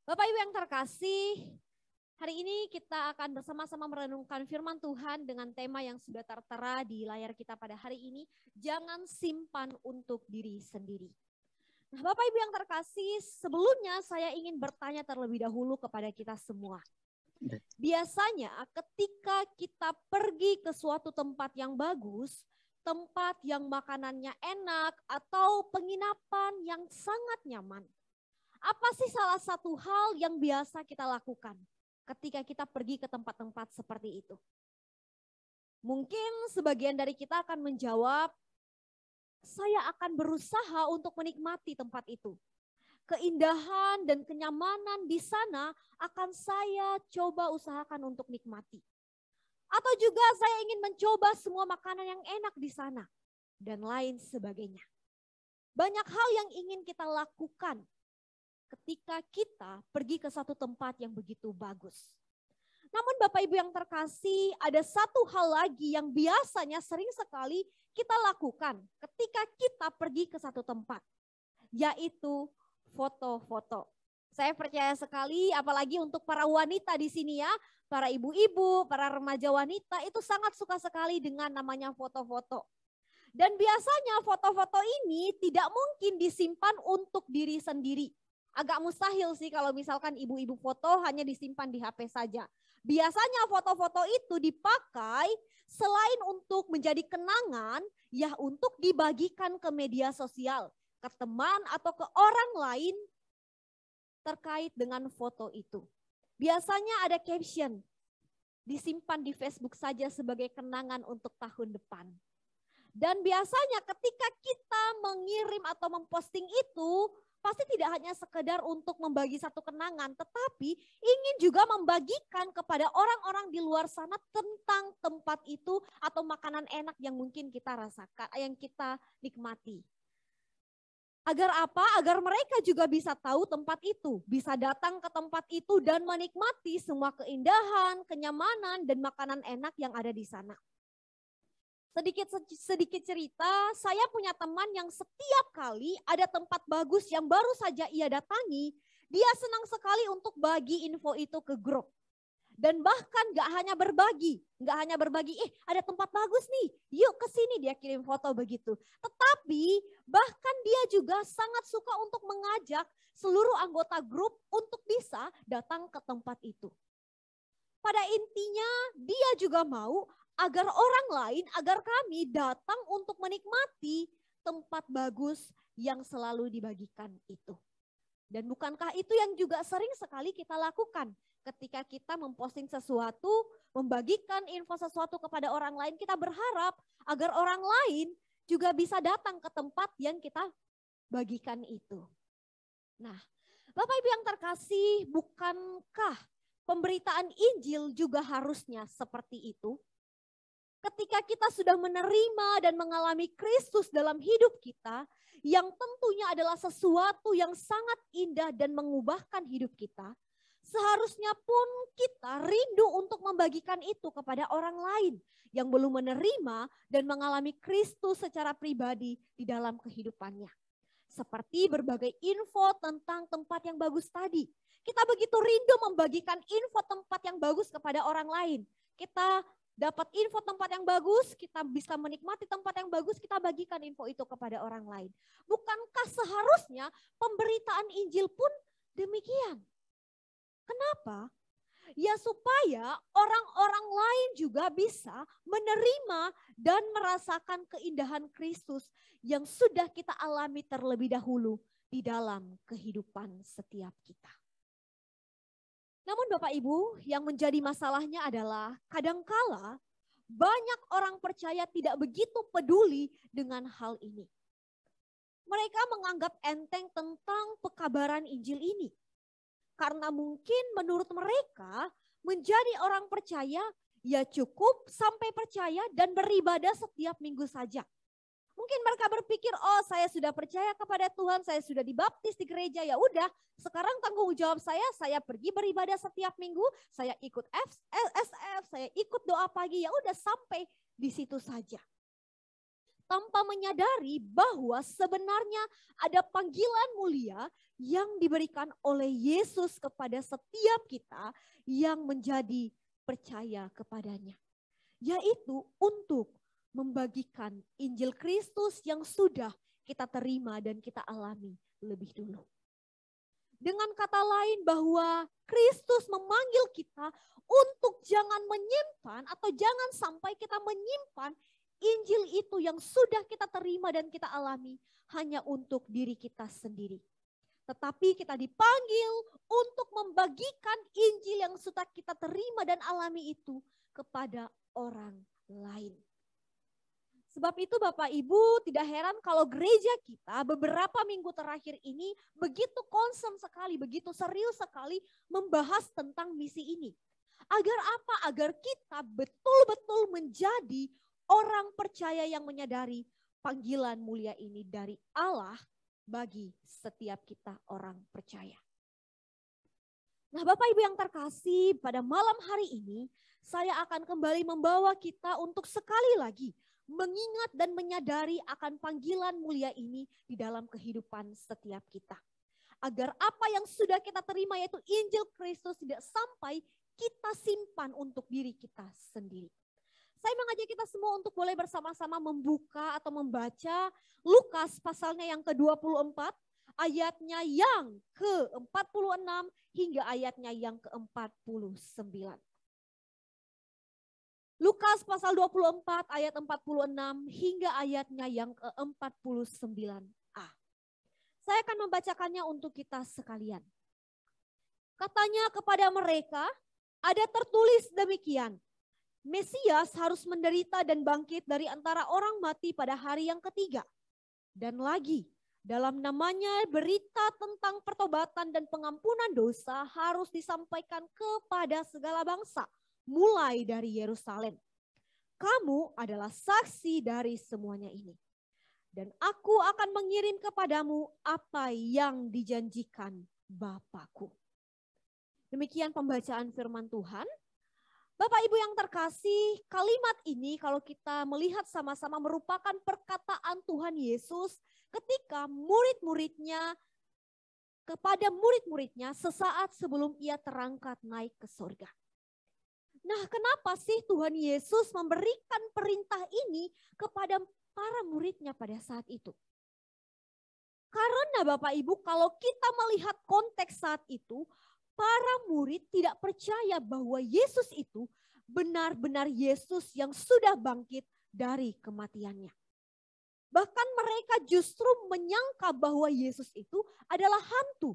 Bapak Ibu yang terkasih, hari ini kita akan bersama-sama merenungkan firman Tuhan dengan tema yang sudah tertera di layar kita pada hari ini, jangan simpan untuk diri sendiri. Nah, Bapak Ibu yang terkasih, sebelumnya saya ingin bertanya terlebih dahulu kepada kita semua. Biasanya ketika kita pergi ke suatu tempat yang bagus, tempat yang makanannya enak, atau penginapan yang sangat nyaman, apa sih salah satu hal yang biasa kita lakukan ketika kita pergi ke tempat-tempat seperti itu? Mungkin sebagian dari kita akan menjawab, saya akan berusaha untuk menikmati tempat itu. Keindahan dan kenyamanan di sana akan saya coba usahakan untuk nikmati. Atau juga saya ingin mencoba semua makanan yang enak di sana dan lain sebagainya. Banyak hal yang ingin kita lakukan ketika kita pergi ke satu tempat yang begitu bagus. Namun Bapak Ibu yang terkasih, ada satu hal lagi yang biasanya sering sekali kita lakukan ketika kita pergi ke satu tempat, yaitu foto-foto. Saya percaya sekali, apalagi untuk para wanita di sini ya, para ibu-ibu, para remaja wanita itu sangat suka sekali dengan namanya foto-foto. Dan biasanya foto-foto ini tidak mungkin disimpan untuk diri sendiri. Agak mustahil sih kalau misalkan ibu-ibu foto hanya disimpan di HP saja. Biasanya foto-foto itu dipakai selain untuk menjadi kenangan, ya untuk dibagikan ke media sosial, ke teman atau ke orang lain terkait dengan foto itu. Biasanya ada caption, disimpan di Facebook saja sebagai kenangan untuk tahun depan. Dan biasanya ketika kita mengirim atau memposting itu, pasti tidak hanya sekedar untuk membagi satu kenangan, tetapi ingin juga membagikan kepada orang-orang di luar sana tentang tempat itu atau makanan enak yang mungkin kita rasakan, yang kita nikmati. Agar apa? Agar mereka juga bisa tahu tempat itu, bisa datang ke tempat itu dan menikmati semua keindahan, kenyamanan, dan makanan enak yang ada di sana. Sedikit cerita, saya punya teman yang setiap kali ada tempat bagus yang baru saja ia datangi, dia senang sekali untuk bagi info itu ke grup. Dan bahkan gak hanya berbagi, ada tempat bagus nih, yuk ke sini, dia kirim foto begitu. Tetapi bahkan dia juga sangat suka untuk mengajak seluruh anggota grup untuk bisa datang ke tempat itu. Pada intinya dia juga mau agar orang lain, agar kami datang untuk menikmati tempat bagus yang selalu dibagikan itu. Dan bukankah itu yang juga sering sekali kita lakukan ketika kita memposting sesuatu, membagikan info sesuatu kepada orang lain, kita berharap agar orang lain juga bisa datang ke tempat yang kita bagikan itu. Nah, Bapak Ibu yang terkasih, bukankah pemberitaan Injil juga harusnya seperti itu? Ketika kita sudah menerima dan mengalami Kristus dalam hidup kita, yang tentunya adalah sesuatu yang sangat indah dan mengubahkan hidup kita, seharusnya pun kita rindu untuk membagikan itu kepada orang lain yang belum menerima dan mengalami Kristus secara pribadi di dalam kehidupannya. Seperti berbagai info tentang tempat yang bagus tadi. Kita begitu rindu membagikan info tempat yang bagus kepada orang lain. Kita dapat info tempat yang bagus, kita bisa menikmati tempat yang bagus, kita bagikan info itu kepada orang lain. Bukankah seharusnya pemberitaan Injil pun demikian? Kenapa? Ya supaya orang-orang lain juga bisa menerima dan merasakan keindahan Kristus yang sudah kita alami terlebih dahulu di dalam kehidupan setiap kita. Namun Bapak Ibu, yang menjadi masalahnya adalah kadangkala banyak orang percaya tidak begitu peduli dengan hal ini. Mereka menganggap enteng tentang pekabaran Injil ini. Karena mungkin menurut mereka menjadi orang percaya ya cukup sampai percaya dan beribadah setiap minggu saja. Mungkin mereka berpikir, oh saya sudah percaya kepada Tuhan, saya sudah dibaptis di gereja, ya udah sekarang tanggung jawab saya pergi beribadah setiap minggu, saya ikut LSF, saya ikut doa pagi, ya udah sampai di situ saja. tanpa menyadari bahwa sebenarnya ada panggilan mulia yang diberikan oleh Yesus kepada setiap kita yang menjadi percaya kepadanya. Yaitu untuk membagikan Injil Kristus yang sudah kita terima dan kita alami lebih dulu. Dengan kata lain bahwa Kristus memanggil kita untuk jangan menyimpan atau jangan sampai kita menyimpan Injil itu yang sudah kita terima dan kita alami hanya untuk diri kita sendiri. Tetapi kita dipanggil untuk membagikan Injil yang sudah kita terima dan alami itu kepada orang lain. Sebab itu Bapak Ibu tidak heran kalau gereja kita beberapa minggu terakhir ini begitu concern sekali, begitu serius sekali membahas tentang misi ini. Agar apa? Agar kita betul-betul menjadi orang percaya yang menyadari panggilan mulia ini dari Allah bagi setiap kita orang percaya. Nah Bapak Ibu yang terkasih, pada malam hari ini saya akan kembali membawa kita untuk sekali lagi mengingat dan menyadari akan panggilan mulia ini di dalam kehidupan setiap kita. Agar apa yang sudah kita terima yaitu Injil Kristus tidak sampai kita simpan untuk diri kita sendiri. Saya mengajak kita semua untuk boleh bersama-sama membuka atau membaca Lukas pasalnya yang ke-24, ayatnya yang ke-46 hingga ayatnya yang ke-49. Lukas pasal 24 ayat 46 hingga ayatnya yang ke-49a. Saya akan membacakannya untuk kita sekalian. Katanya kepada mereka, ada tertulis demikian, Mesias harus menderita dan bangkit dari antara orang mati pada hari yang ketiga. Dan lagi, dalam namanya berita tentang pertobatan dan pengampunan dosa harus disampaikan kepada segala bangsa, mulai dari Yerusalem. Kamu adalah saksi dari semuanya ini. Dan aku akan mengirim kepadamu apa yang dijanjikan Bapakku. Demikian pembacaan firman Tuhan. Bapak Ibu yang terkasih, kalimat ini kalau kita melihat sama-sama merupakan perkataan Tuhan Yesus ketika murid-muridnya kepada murid-muridnya sesaat sebelum ia terangkat naik ke surga. Nah, kenapa sih Tuhan Yesus memberikan perintah ini kepada para muridnya pada saat itu? Karena Bapak Ibu, kalau kita melihat konteks saat itu, para murid tidak percaya bahwa Yesus itu benar-benar Yesus yang sudah bangkit dari kematiannya. Bahkan mereka justru menyangka bahwa Yesus itu adalah hantu.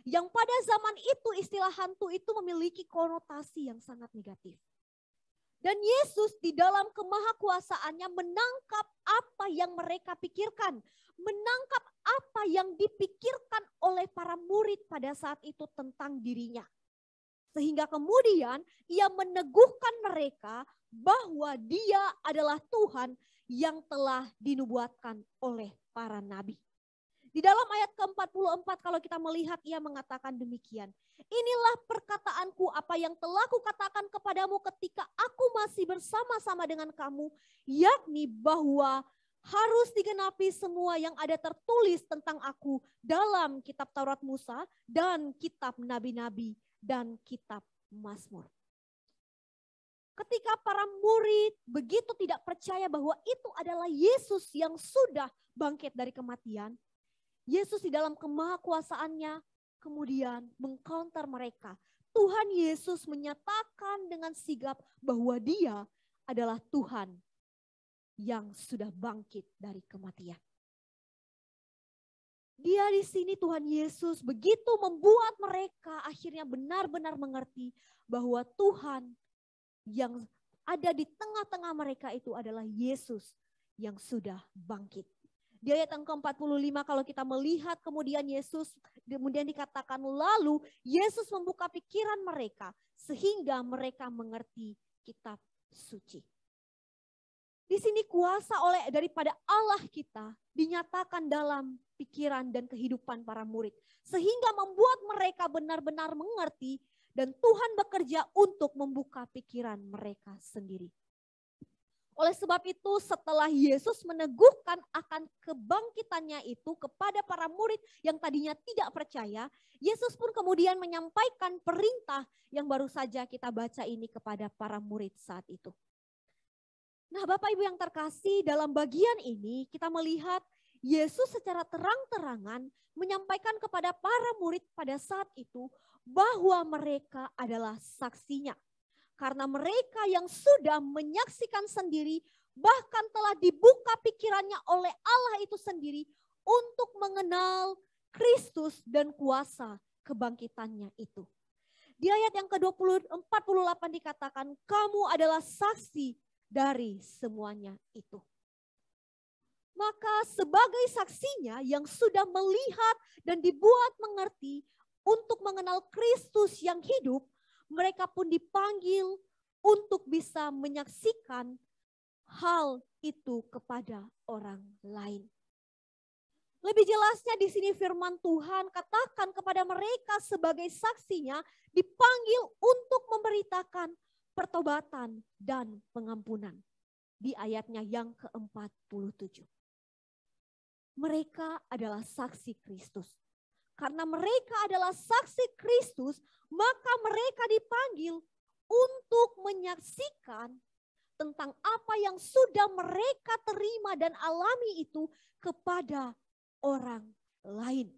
Yang pada zaman itu istilah hantu itu memiliki konotasi yang sangat negatif. Dan Yesus di dalam kemahakuasaannya menangkap apa yang mereka pikirkan. Menangkap apa yang dipikirkan oleh para murid pada saat itu tentang dirinya. Sehingga kemudian ia meneguhkan mereka bahwa dia adalah Tuhan yang telah dinubuatkan oleh para nabi. Di dalam ayat ke-44 kalau kita melihat ia mengatakan demikian. Inilah perkataanku apa yang telah kukatakan kepadamu ketika aku masih bersama-sama dengan kamu. Yakni bahwa harus digenapi semua yang ada tertulis tentang aku dalam kitab Taurat Musa dan kitab Nabi-Nabi dan kitab Mazmur. Ketika para murid begitu tidak percaya bahwa itu adalah Yesus yang sudah bangkit dari kematian, Yesus di dalam kemahakuasaannya kemudian mengcounter mereka. Tuhan Yesus menyatakan dengan sigap bahwa dia adalah Tuhan yang sudah bangkit dari kematian. Dia di sini Tuhan Yesus begitu membuat mereka akhirnya benar-benar mengerti bahwa Tuhan yang ada di tengah-tengah mereka itu adalah Yesus yang sudah bangkit. Di ayat yang ke-45 kalau kita melihat kemudian Yesus, kemudian dikatakan lalu Yesus membuka pikiran mereka sehingga mereka mengerti kitab suci. Di sini kuasa daripada Allah kita dinyatakan dalam pikiran dan kehidupan para murid. Sehingga membuat mereka benar-benar mengerti dan Tuhan bekerja untuk membuka pikiran mereka sendiri. Oleh sebab itu setelah Yesus meneguhkan akan kebangkitannya itu kepada para murid yang tadinya tidak percaya, Yesus pun kemudian menyampaikan perintah yang baru saja kita baca ini kepada para murid saat itu. Nah, Bapak Ibu yang terkasih, dalam bagian ini kita melihat Yesus secara terang-terangan menyampaikan kepada para murid pada saat itu bahwa mereka adalah saksinya. Karena mereka yang sudah menyaksikan sendiri, bahkan telah dibuka pikirannya oleh Allah itu sendiri untuk mengenal Kristus dan kuasa kebangkitannya itu. Di ayat yang ke-48 dikatakan, kamu adalah saksi dari semuanya itu. Maka sebagai saksinya yang sudah melihat dan dibuat mengerti untuk mengenal Kristus yang hidup, mereka pun dipanggil untuk bisa menyaksikan hal itu kepada orang lain. Lebih jelasnya di sini firman Tuhan katakan kepada mereka sebagai saksinya dipanggil untuk memberitakan pertobatan dan pengampunan. Di ayatnya yang ke-47. Mereka adalah saksi Kristus. Karena mereka adalah saksi Kristus, maka mereka dipanggil untuk menyaksikan tentang apa yang sudah mereka terima dan alami itu kepada orang lain.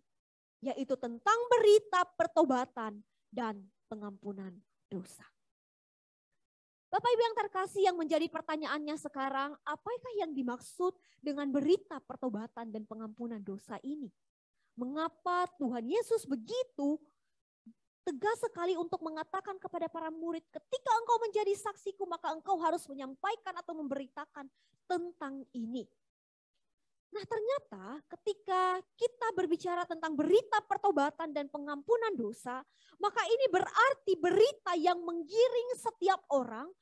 Yaitu tentang berita pertobatan dan pengampunan dosa. Bapak Ibu yang terkasih, yang menjadi pertanyaannya sekarang, apakah yang dimaksud dengan berita pertobatan dan pengampunan dosa ini? Mengapa Tuhan Yesus begitu tegas sekali untuk mengatakan kepada para murid, ketika engkau menjadi saksiku maka engkau harus menyampaikan atau memberitakan tentang ini. Nah, ternyata ketika kita berbicara tentang berita pertobatan dan pengampunan dosa, maka ini berarti berita yang menggiring setiap orang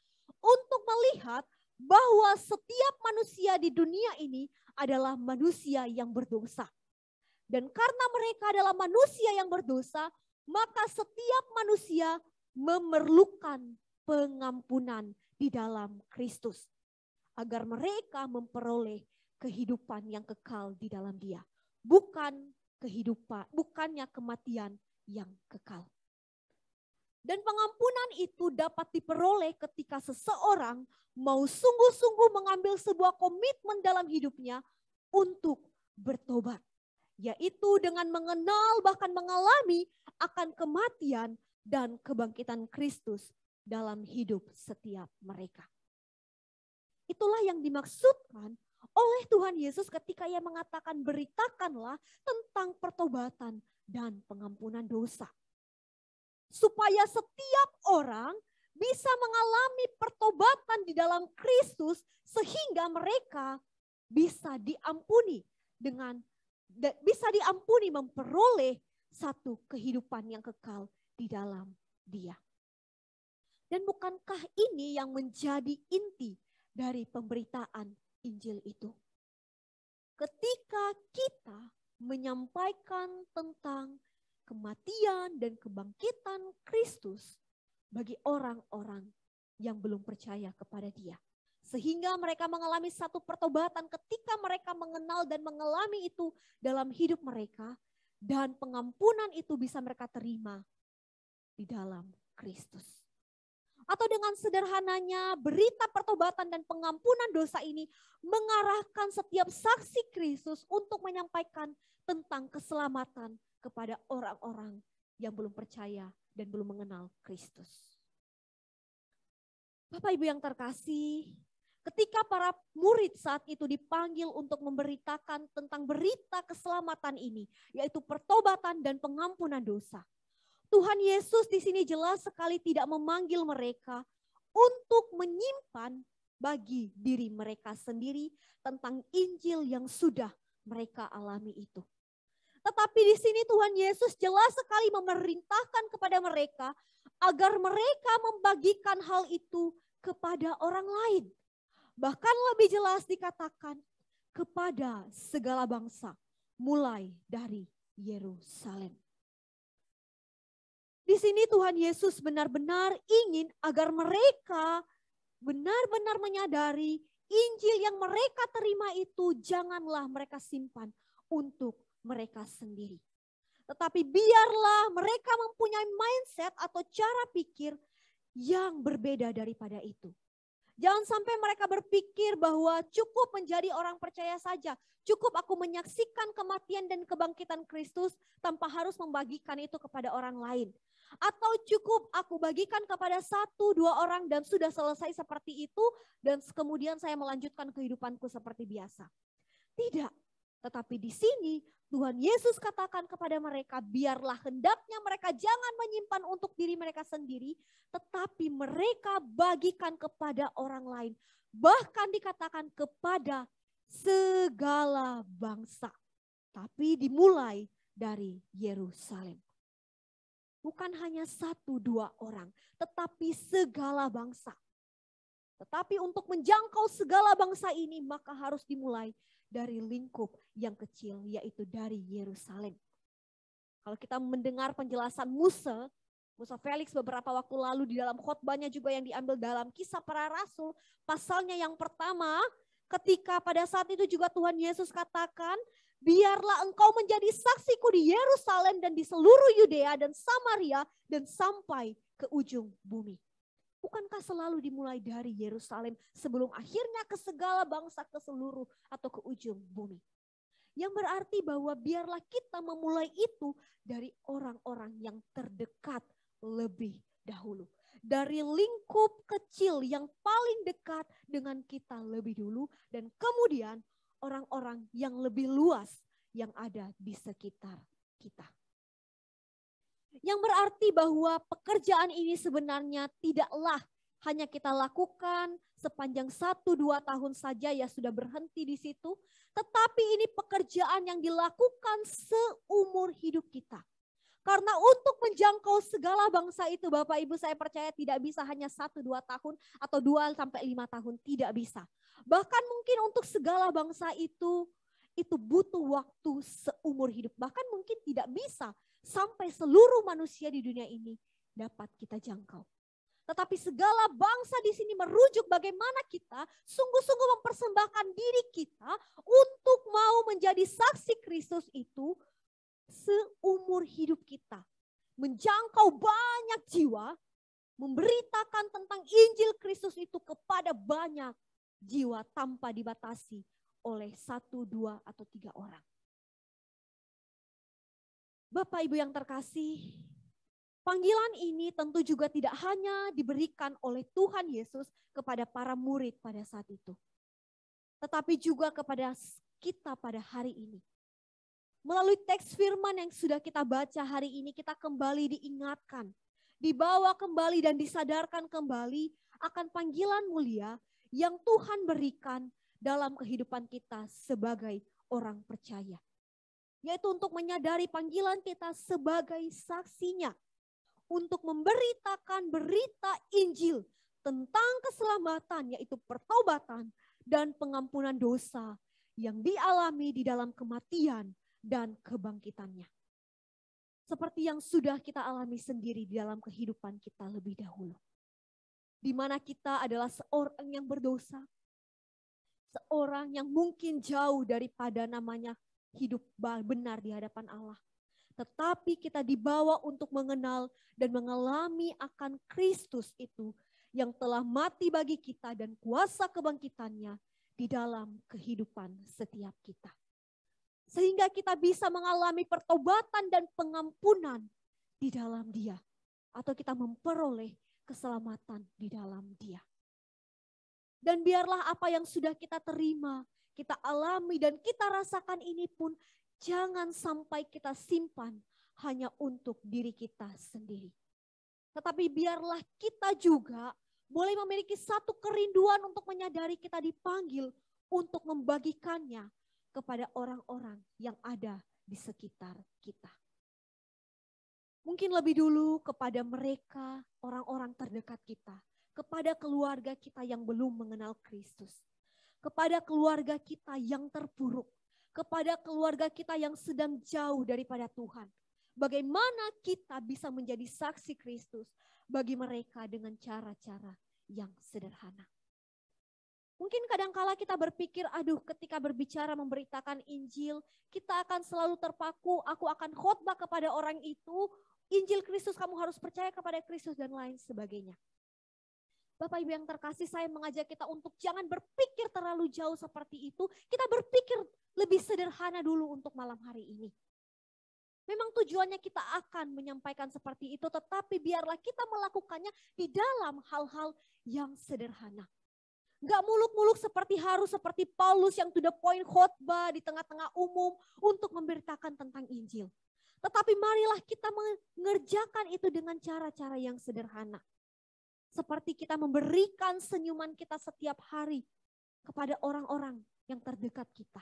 untuk melihat bahwa setiap manusia di dunia ini adalah manusia yang berdosa. Dan karena mereka adalah manusia yang berdosa, maka setiap manusia memerlukan pengampunan di dalam Kristus. Agar mereka memperoleh kehidupan yang kekal di dalam Dia. Bukannya kematian yang kekal. Dan pengampunan itu dapat diperoleh ketika seseorang mau sungguh-sungguh mengambil sebuah komitmen dalam hidupnya untuk bertobat. Yaitu dengan mengenal bahkan mengalami akan kematian dan kebangkitan Kristus dalam hidup setiap mereka. Itulah yang dimaksudkan oleh Tuhan Yesus ketika Ia mengatakan beritakanlah tentang pertobatan dan pengampunan dosa. Supaya setiap orang bisa mengalami pertobatan di dalam Kristus sehingga mereka bisa diampuni memperoleh satu kehidupan yang kekal di dalam Dia. Dan bukankah ini yang menjadi inti dari pemberitaan Injil itu? Ketika kita menyampaikan tentang kematian dan kebangkitan Kristus bagi orang-orang yang belum percaya kepada Dia. Sehingga mereka mengalami satu pertobatan ketika mereka mengenal dan mengalami itu dalam hidup mereka. Dan pengampunan itu bisa mereka terima di dalam Kristus. Atau dengan sederhananya berita pertobatan dan pengampunan dosa ini mengarahkan setiap saksi Kristus untuk menyampaikan tentang keselamatan kepada orang-orang yang belum percaya dan belum mengenal Kristus. Bapak Ibu yang terkasih, ketika para murid saat itu dipanggil untuk memberitakan tentang berita keselamatan ini, yaitu pertobatan dan pengampunan dosa. Tuhan Yesus di sini jelas sekali tidak memanggil mereka untuk menyimpan bagi diri mereka sendiri tentang Injil yang sudah mereka alami itu. Tetapi di sini Tuhan Yesus jelas sekali memerintahkan kepada mereka agar mereka membagikan hal itu kepada orang lain. Bahkan lebih jelas dikatakan kepada segala bangsa, mulai dari Yerusalem. Di sini Tuhan Yesus benar-benar ingin agar mereka benar-benar menyadari Injil yang mereka terima itu janganlah mereka simpan untuk mereka sendiri. Tetapi biarlah mereka mempunyai mindset atau cara pikir yang berbeda daripada itu. Jangan sampai mereka berpikir bahwa cukup menjadi orang percaya saja. Cukup aku menyaksikan kematian dan kebangkitan Kristus tanpa harus membagikan itu kepada orang lain. Atau cukup aku bagikan kepada 1-2 orang dan sudah selesai seperti itu. Dan kemudian saya melanjutkan kehidupanku seperti biasa. Tidak. Tetapi di sini Tuhan Yesus katakan kepada mereka, biarlah hendaknya mereka jangan menyimpan untuk diri mereka sendiri, tetapi mereka bagikan kepada orang lain. Bahkan dikatakan kepada segala bangsa. Tapi dimulai dari Yerusalem. Bukan hanya 1-2 orang, tetapi segala bangsa. Tetapi untuk menjangkau segala bangsa ini, maka harus dimulai dari lingkup yang kecil, yaitu dari Yerusalem. Kalau kita mendengar penjelasan Musa Felix beberapa waktu lalu di dalam khotbahnya juga yang diambil dalam Kisah Para Rasul, pasalnya yang pertama, ketika pada saat itu juga Tuhan Yesus katakan, biarlah engkau menjadi saksiku di Yerusalem dan di seluruh Yudea dan Samaria dan sampai ke ujung bumi. Bukankah selalu dimulai dari Yerusalem sebelum akhirnya ke segala bangsa, ke seluruh atau ke ujung bumi? Yang berarti bahwa biarlah kita memulai itu dari orang-orang yang terdekat lebih dahulu. Dari lingkup kecil yang paling dekat dengan kita lebih dulu. Dan kemudian orang-orang yang lebih luas yang ada di sekitar kita. Yang berarti bahwa pekerjaan ini sebenarnya tidaklah hanya kita lakukan sepanjang 1-2 tahun saja ya sudah berhenti di situ. Tetapi ini pekerjaan yang dilakukan seumur hidup kita. Karena untuk menjangkau segala bangsa itu Bapak Ibu saya percaya tidak bisa hanya 1-2 tahun atau 2-5 tahun, tidak bisa. Bahkan mungkin untuk segala bangsa itu butuh waktu seumur hidup. Bahkan mungkin tidak bisa sampai seluruh manusia di dunia ini dapat kita jangkau. Tetapi segala bangsa di sini merujuk bagaimana kita sungguh-sungguh mempersembahkan diri kita untuk mau menjadi saksi Kristus itu seumur hidup kita. Menjangkau banyak jiwa, memberitakan tentang Injil Kristus itu kepada banyak jiwa tanpa dibatasi oleh 1, 2, atau 3 orang. Bapak Ibu yang terkasih, panggilan ini tentu juga tidak hanya diberikan oleh Tuhan Yesus kepada para murid pada saat itu. Tetapi juga kepada kita pada hari ini. Melalui teks firman yang sudah kita baca hari ini, kita kembali diingatkan, dibawa kembali dan disadarkan kembali akan panggilan mulia yang Tuhan berikan dalam kehidupan kita sebagai orang percaya. Yaitu untuk menyadari panggilan kita sebagai saksinya. Untuk memberitakan berita Injil tentang keselamatan, yaitu pertobatan dan pengampunan dosa yang dialami di dalam kematian dan kebangkitannya. Seperti yang sudah kita alami sendiri di dalam kehidupan kita lebih dahulu. Di mana kita adalah seorang yang berdosa. Seorang yang mungkin jauh daripada namanya hidup benar di hadapan Allah. Tetapi kita dibawa untuk mengenal dan mengalami akan Kristus itu yang telah mati bagi kita dan kuasa kebangkitannya di dalam kehidupan setiap kita. Sehingga kita bisa mengalami pertobatan dan pengampunan di dalam Dia. Atau kita memperoleh keselamatan di dalam Dia. Dan biarlah apa yang sudah kita terima, kita alami dan kita rasakan ini pun jangan sampai kita simpan hanya untuk diri kita sendiri. Tetapi biarlah kita juga boleh memiliki satu kerinduan untuk menyadari kita dipanggil untuk membagikannya kepada orang-orang yang ada di sekitar kita. Mungkin lebih dulu kepada mereka, orang-orang terdekat kita, kepada keluarga kita yang belum mengenal Kristus, kepada keluarga kita yang terpuruk, kepada keluarga kita yang sedang jauh daripada Tuhan. Bagaimana kita bisa menjadi saksi Kristus bagi mereka dengan cara-cara yang sederhana. Mungkin kadangkala kita berpikir, aduh ketika berbicara memberitakan Injil, kita akan selalu terpaku, aku akan khotbah kepada orang itu, Injil Kristus kamu harus percaya kepada Kristus dan lain sebagainya. Bapak Ibu yang terkasih, saya mengajak kita untuk jangan berpikir terlalu jauh seperti itu, kita berpikir lebih sederhana dulu untuk malam hari ini. Memang tujuannya kita akan menyampaikan seperti itu, tetapi biarlah kita melakukannya di dalam hal-hal yang sederhana. Gak muluk-muluk harus seperti Paulus yang to the point khotbah di tengah-tengah umum untuk memberitakan tentang Injil. Tetapi marilah kita mengerjakan itu dengan cara-cara yang sederhana. Seperti kita memberikan senyuman kita setiap hari kepada orang-orang yang terdekat kita.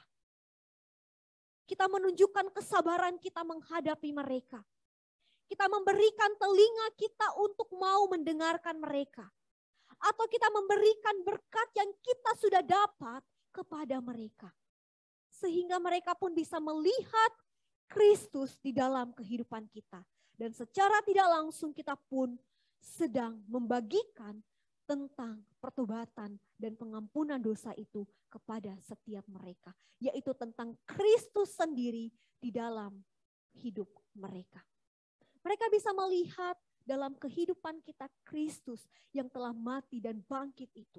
Kita menunjukkan kesabaran kita menghadapi mereka. Kita memberikan telinga kita untuk mau mendengarkan mereka. Atau kita memberikan berkat yang kita sudah dapat kepada mereka. Sehingga mereka pun bisa melihat Kristus di dalam kehidupan kita. Dan secara tidak langsung kita pun sedang membagikan tentang pertobatan dan pengampunan dosa itu kepada setiap mereka. Yaitu tentang Kristus sendiri di dalam hidup mereka. Mereka bisa melihat dalam kehidupan kita Kristus yang telah mati dan bangkit itu.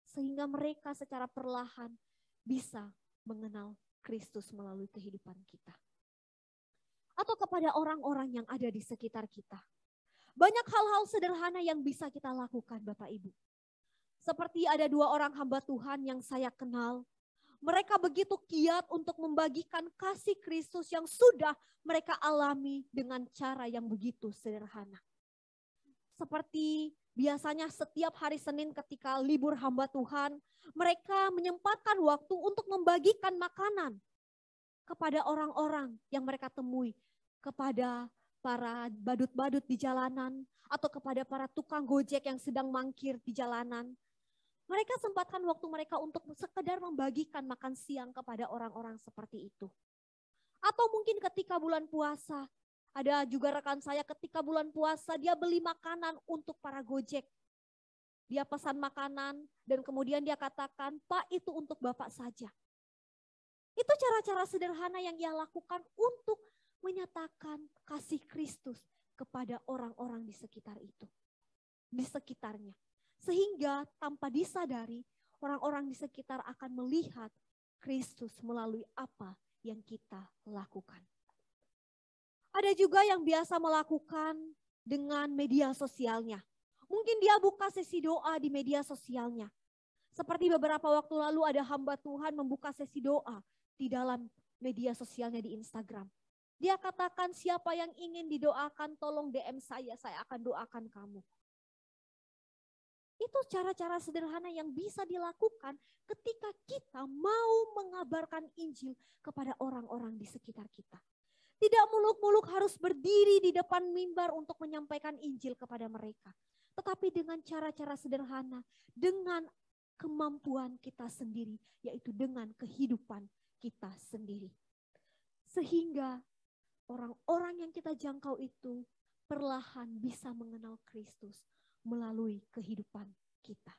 Sehingga mereka secara perlahan bisa mengenal Kristus melalui kehidupan kita. Atau kepada orang-orang yang ada di sekitar kita. Banyak hal-hal sederhana yang bisa kita lakukan Bapak Ibu. Seperti ada 2 orang hamba Tuhan yang saya kenal. Mereka begitu giat untuk membagikan kasih Kristus yang sudah mereka alami dengan cara yang begitu sederhana. Seperti biasanya setiap hari Senin ketika libur hamba Tuhan, mereka menyempatkan waktu untuk membagikan makanan kepada orang-orang yang mereka temui, kepada para badut-badut di jalanan, atau kepada para tukang gojek yang sedang mangkir di jalanan. Mereka sempatkan waktu mereka untuk sekedar membagikan makan siang kepada orang-orang seperti itu. Atau mungkin ketika bulan puasa, ada juga rekan saya ketika bulan puasa dia beli makanan untuk para gojek. Dia pesan makanan dan kemudian dia katakan, Pak itu untuk Bapak saja. Itu cara-cara sederhana yang ia lakukan untuk menyatakan kasih Kristus kepada orang-orang di sekitar itu. Di sekitarnya. Sehingga tanpa disadari orang-orang di sekitar akan melihat Kristus melalui apa yang kita lakukan. Ada juga yang biasa melakukan dengan media sosialnya. Mungkin dia buka sesi doa di media sosialnya. Seperti beberapa waktu lalu ada hamba Tuhan membuka sesi doa di dalam media sosialnya di Instagram. Dia katakan siapa yang ingin didoakan tolong DM saya akan doakan kamu. Itu cara-cara sederhana yang bisa dilakukan ketika kita mau mengabarkan Injil kepada orang-orang di sekitar kita. Tidak muluk-muluk harus berdiri di depan mimbar untuk menyampaikan Injil kepada mereka. Tetapi dengan cara-cara sederhana, dengan kemampuan kita sendiri, yaitu dengan kehidupan kita sendiri. Sehingga orang-orang yang kita jangkau itu perlahan bisa mengenal Kristus melalui kehidupan kita.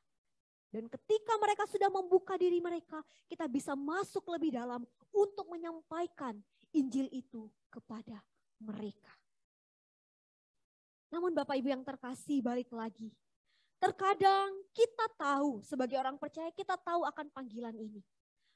Dan ketika mereka sudah membuka diri mereka, kita bisa masuk lebih dalam untuk menyampaikan Injil itu kepada mereka. Namun Bapak Ibu yang terkasih, balik lagi. Terkadang kita tahu sebagai orang percaya, kita tahu akan panggilan ini.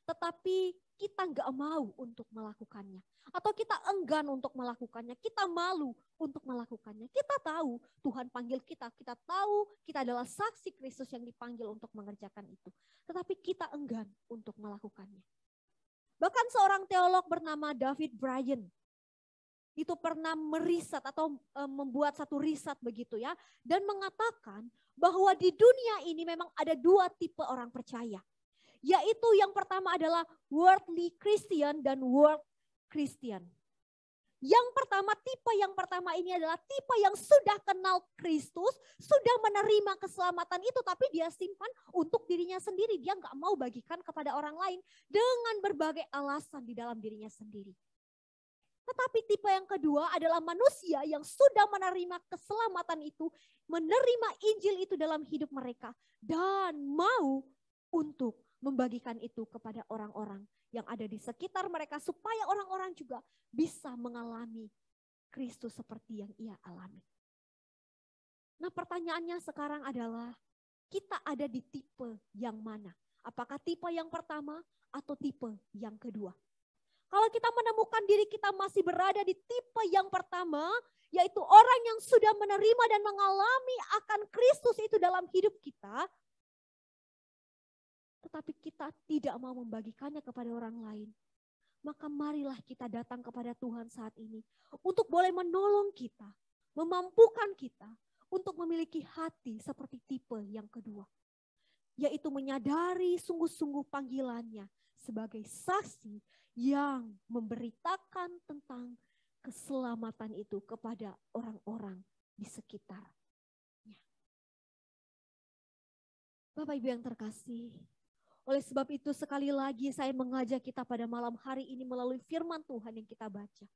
Tetapi kita nggak mau untuk melakukannya. Atau kita enggan untuk melakukannya. Kita malu untuk melakukannya. Kita tahu Tuhan panggil kita. Kita tahu kita adalah saksi Kristus yang dipanggil untuk mengerjakan itu. Tetapi kita enggan untuk melakukannya. Bahkan seorang teolog bernama David Bryan itu pernah meriset atau membuat satu riset begitu ya. Dan mengatakan bahwa di dunia ini memang ada 2 tipe orang percaya. Yaitu yang pertama adalah worldly Christian dan world Christian. Yang pertama ini adalah tipe yang sudah kenal Kristus, sudah menerima keselamatan itu, tapi dia simpan untuk dirinya sendiri. Dia nggak mau bagikan kepada orang lain dengan berbagai alasan di dalam dirinya sendiri. Tetapi tipe yang kedua adalah manusia yang sudah menerima keselamatan itu, menerima Injil itu dalam hidup mereka, dan mau untuk membagikan itu kepada orang-orang yang ada di sekitar mereka supaya orang-orang juga bisa mengalami Kristus seperti yang ia alami. Nah, pertanyaannya sekarang adalah kita ada di tipe yang mana? Apakah tipe yang pertama atau tipe yang kedua? Kalau kita menemukan diri kita masih berada di tipe yang pertama, yaitu orang yang sudah menerima dan mengalami akan Kristus itu dalam hidup kita, tetapi kita tidak mau membagikannya kepada orang lain, maka marilah kita datang kepada Tuhan saat ini untuk boleh menolong kita, memampukan kita untuk memiliki hati seperti tipe yang kedua, yaitu menyadari sungguh-sungguh panggilannya sebagai saksi yang memberitakan tentang keselamatan itu kepada orang-orang di sekitarnya. Bapak Ibu yang terkasih, oleh sebab itu sekali lagi saya mengajak kita pada malam hari ini melalui firman Tuhan yang kita baca.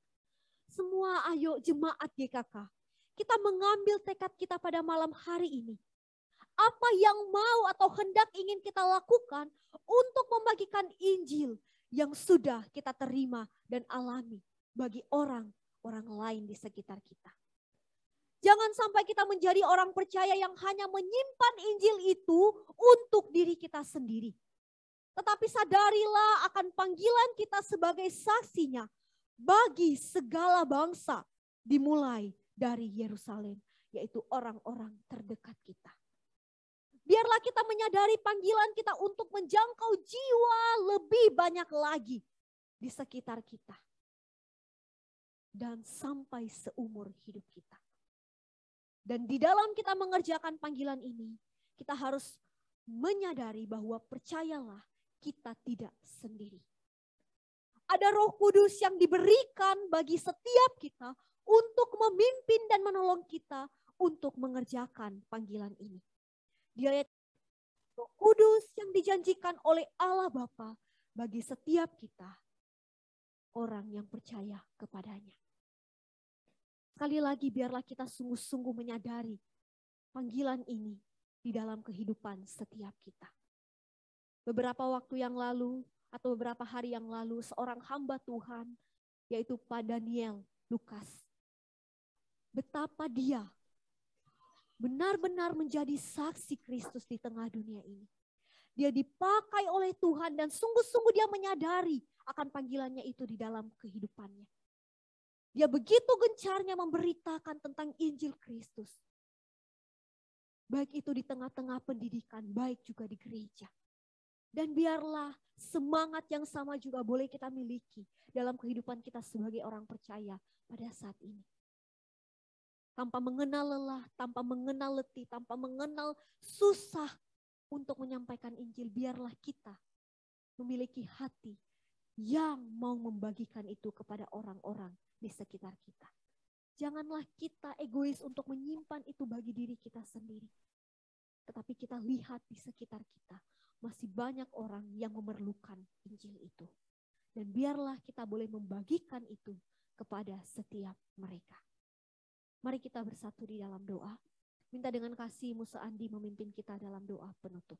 Semua ayo jemaat GKK, kita mengambil tekad kita pada malam hari ini. Apa yang mau atau hendak ingin kita lakukan untuk membagikan Injil yang sudah kita terima dan alami bagi orang-orang lain di sekitar kita. Jangan sampai kita menjadi orang percaya yang hanya menyimpan Injil itu untuk diri kita sendiri. Tetapi sadarilah akan panggilan kita sebagai saksinya bagi segala bangsa dimulai dari Yerusalem, yaitu orang-orang terdekat kita. Biarlah kita menyadari panggilan kita untuk menjangkau jiwa lebih banyak lagi di sekitar kita. Dan sampai seumur hidup kita. Dan di dalam kita mengerjakan panggilan ini, kita harus menyadari bahwa percayalah kita tidak sendiri. Ada Roh Kudus yang diberikan bagi setiap kita untuk memimpin dan menolong kita untuk mengerjakan panggilan ini. Dia Roh Kudus yang dijanjikan oleh Allah Bapa bagi setiap kita, orang yang percaya kepadanya. Sekali lagi biarlah kita sungguh-sungguh menyadari panggilan ini di dalam kehidupan setiap kita. Beberapa waktu yang lalu atau beberapa hari yang lalu seorang hamba Tuhan yaitu Pak Daniel Lukas. Betapa dia benar-benar menjadi saksi Kristus di tengah dunia ini. Dia dipakai oleh Tuhan dan sungguh-sungguh dia menyadari akan panggilannya itu di dalam kehidupannya. Dia begitu gencarnya memberitakan tentang Injil Kristus. Baik itu di tengah-tengah pendidikan, baik juga di gereja. Dan biarlah semangat yang sama juga boleh kita miliki dalam kehidupan kita sebagai orang percaya pada saat ini. Tanpa mengenal lelah, tanpa mengenal letih, tanpa mengenal susah untuk menyampaikan Injil, biarlah kita memiliki hati yang mau membagikan itu kepada orang-orang di sekitar kita. Janganlah kita egois untuk menyimpan itu bagi diri kita sendiri. Tetapi kita lihat di sekitar kita, masih banyak orang yang memerlukan Injil itu. Dan biarlah kita boleh membagikan itu kepada setiap mereka. Mari kita bersatu di dalam doa. Minta dengan kasih Musa Andi memimpin kita dalam doa penutup.